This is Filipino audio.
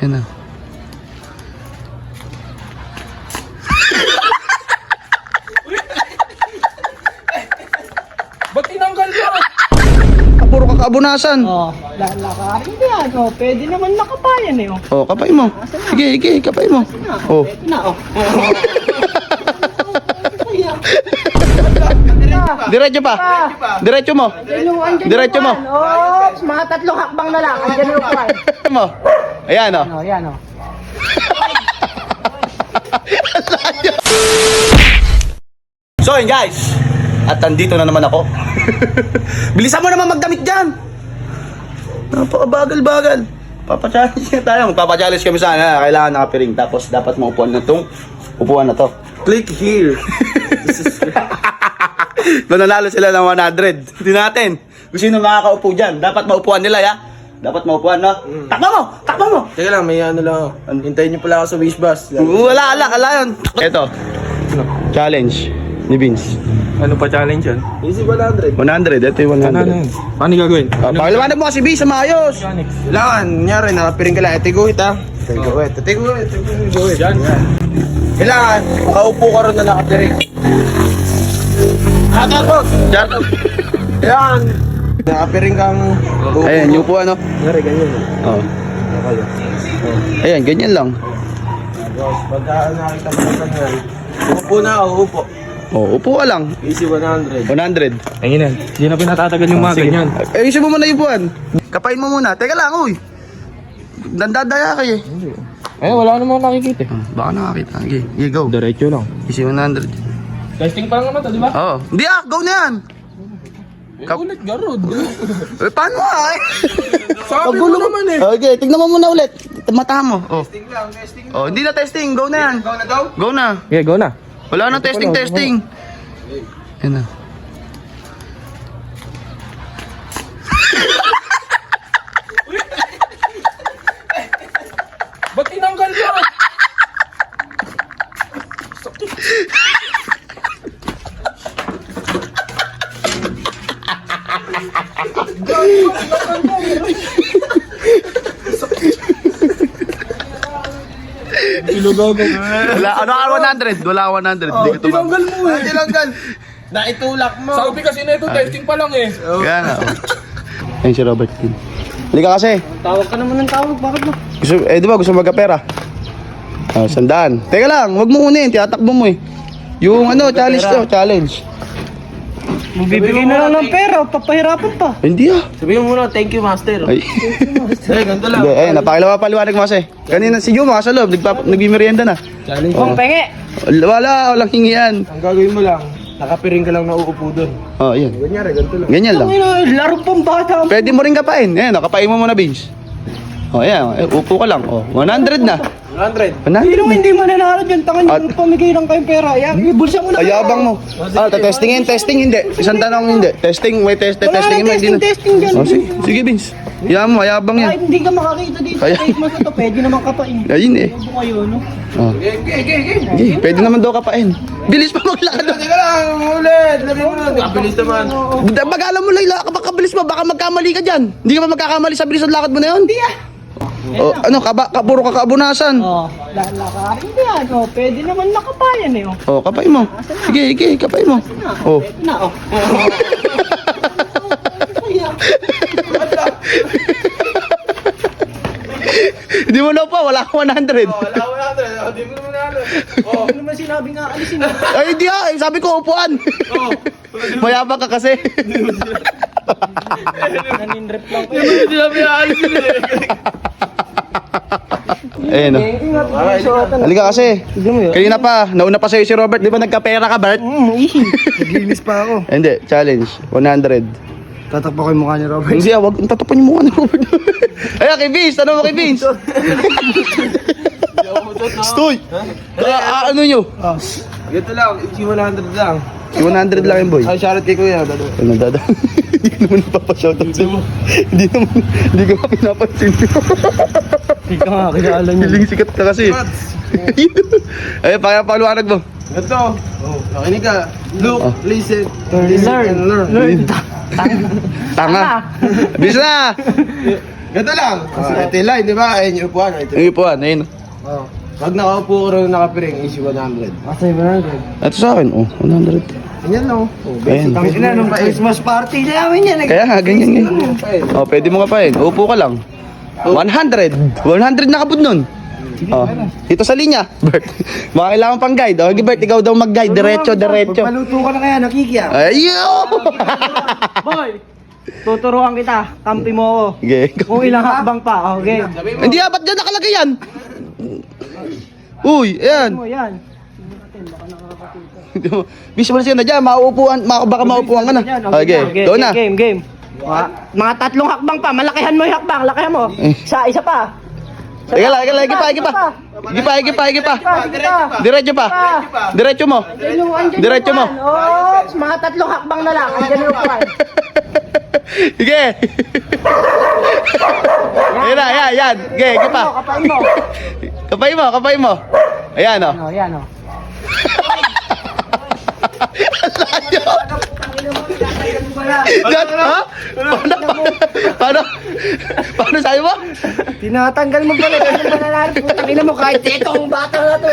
Yan na. Ba't tinanggal ka? Puro kakaabunasan. Oh, lalakarin ka yan. Oh, pwede naman nakabayan eh. Oh. Oh, kapay mo. Sige, sige, kapay mo. Oh. Pwede na, oh. Diretso pa. Diretso mo. Diretso mo. Oh, mga tatlong hakbang na lang. Andiyan yung upuan. Mo. Ayan oh. Oh, yan, oh. So yun guys, at andito na naman ako. Bilisan mo naman magdamit dyan. Napakabagal-bagal. Papachallenge na tayo. Magpapachallenge kami sana. Kailangan nakapiring. Tapos dapat maupuan na itong upuan na to. Click here. Nanalo sila ng 100. Hindi natin. Kung sino makakaupo dyan. Dapat maupuan nila ya. Dapat maupuan no. Takbo mo! Takbo mo! Teka lang, may ano lang ako. Hintayin niyo pala ako sa wish bus. Wala yun. Ito. Challenge ni Vince. Ano pa challenge yan? Easy 100. 100. Ito yung 100. Ano yun? Paano gagawin? Pakiliwanag mo kasi Vince sa maayos. Kailangan, nyari, nakapiring ka lang. Ito guhit ha. Ito guhit. Ito guhit. Yan. Kailangan, makaupo ka ron na nakapiring. Diyan. Kailangan, nakapiring kang upo. Ayan, yung po ano. Nyari, ganyan. Oh. Ayan, ganyan lang. Tapos, pagka nakita mo na ganyan, upo na ako, upo. Oh, upo ka lang. Easy 100. 100. Ayun yan. Hindi na pinatatagal yung mga ganyan. Eh, isip mo muna yung buwan. Kapain mo muna. Teka lang, uy. Dandadaya kayo eh. Eh, wala namang nakikita. Baka nakakita. Okay, yeah, go. Diretso lang. Easy 100. Testing pa lang naman to, di ba? Oo. Hindi go na yan. Ulit, garod. Eh, paano nga eh? Sabi mo naman eh. Okay, tignan mo muna ulit. Mata mo. Oh. Testing lang, testing. Oh, hindi na testing. Go na yan. Go na daw? Go na. Okay, go na. Wala nang testing. Yan na. Ba't tinanggal ka? Ilugago. Wala, ano ka 100? Wala 100. Hindi ka tumama. Tinanggal mo eh. Tinanggal. Naitulak mo. Sabi kasi na ito, testing pa lang eh. Kaya nga. Oh. Ayun si Robert. Halika kasi. Tawag ka naman ng tawag. Bakit ba? Gusto, di ba gusto magkapera? Oh, 100. Teka lang, wag mo unin, tinatakbo mo eh. Yung ano, challenge to, challenge. Magbibigay na lang ng pera. Papahirapan pa. Hindi ah. Sabihin mo muna, thank you master. Ay. Eh, ganito lang. Hindi, ayun, paliwanag mo kasi. Kanina si Juma sa loob, nagmimerienda na. Challenge. Kung penge. Walang hingian. Ang gagawin mo lang, nakapiring ka lang na uupo doon. Oh, ayun. Kunyari, ganito lang. Ganyan lang. Laro pang bata. Pwede mo rin kapain. Ayan, nakapain mo muna, Vince. Oh, ayan. Upo ka lang. Oh, 100 na. 100. 100 Hindi naman na. hindi mananalo dyan. Tangan At- yung pamigay lang kayong pera. Yan, ibulsa mo na. Ayabang mo. Ah, testingin, testing hindi. Isang tanong hindi. Testing, may Wala testingin mo. na Hindi na. testing dyan. Oh, sige, Vince. Yan mo, ayabang yan. Kahit hindi ka makakita dito. Kaya- Kahit mas ito, pwede naman kapain. Ayun eh. Ano kayo, no? Oh. Okay, pwede naman daw kapain. Bilis pa maglakad. Teka lang, ulit. Lagyan mo na. Kabilis naman. Mag-alam mo lang, kabilis mo, baka magkamali ka dyan. Hindi ka ba magkakamali sa bilis ng lakad mo na yun? Hindi ah. Oh, ano, puro kakaabunasan. Oh, lalakarin ka yan. Oh, pwede naman nakabayan eh. Oh, Oh. kapay mo. Sige, sige, kapay mo. Oh. Pwede na, oh. Hindi mo na pa, wala kang 100. Wala, hindi mo naman nalo. Oh, Ano naman sinabi nga, alisin na. Ay, hindi ah, sabi ko upuan. Mayabang ka kasi. Naninrep lang ko. hindi na pinaalis yun eh. Ayun oh. Halika kasi. Kanina pa, nauna pa sa'yo si Robert. Di ba nagkapera ka, Bert? Easy. Naglinis pa ako. Hindi, challenge. 100. Tatakpa ko yung mukha ni Robert. Hindi ah, wag tatapan yung mukha ni Robert. Ayan, kay Vince. Tanong mo kay Vince. Stoy! Ano nyo? Ganito lang, easy 100 lang. Si 100 lang yung boy. Ay, shoutout kay Kuya. Dado. Ano dada? Hindi ka naman napapashoutout sa'yo. Hindi ka pa pinapansin. Hindi ka nga kilala niyo. Hiling sikat ka kasi. Ay, paliwanag mo. Ito. Oh, nakinig ka. Look, Oh. listen, Learn. and learn. Tanga. Bis na. Ganito lang. Ito yung line, di ba? Ayun yung upuan. Ito. Yung ipuan, ayun. Oh. Pag nakaupo ko rin nakapiring, issue 100. Kasi 100. Ito sa akin, oh, 100. Ganyan no? Oh, Ayan. basic. Ina, nung Christmas party namin yan. Kaya nga, ganyan nga. Oh, pwede mo ka pa yun. Upo ka lang. 100. 100 nakabud nun. Oh, dito sa linya. Bert, baka kailangan pang guide. Oh, Bert, ikaw daw mag-guide. Diretso, diretso. Paluto ka na kaya, nakikiya. Ayo! Boy, tuturuan kita. Kampi mo ako. Okay. Kung ilang hakbang pa, okay? Hindi, ba't dyan nakalagay yan? Uy, ayan. Mo yan. Bis mo na siya na dyan, mauupuan, baka mauupuan ka na. Okay, go na. Game. Mga 3 hakbang pa, malakihan mo yung hakbang, lakihan mo. Isa pa. Ika lang, Igi pa. Diretso pa. Diretso mo. Diretso mo. Oh, mga 3 hakbang na lang, andyan yung upuan. Sige. Ayan na, yan. Sige, pa. Kapay mo. Ayan, oh. Oh, yan oh. Yan, ha? Paano sabi mo? Tinatanggal mo pala, ganun ba na putang ina mo kahit itong bata na to.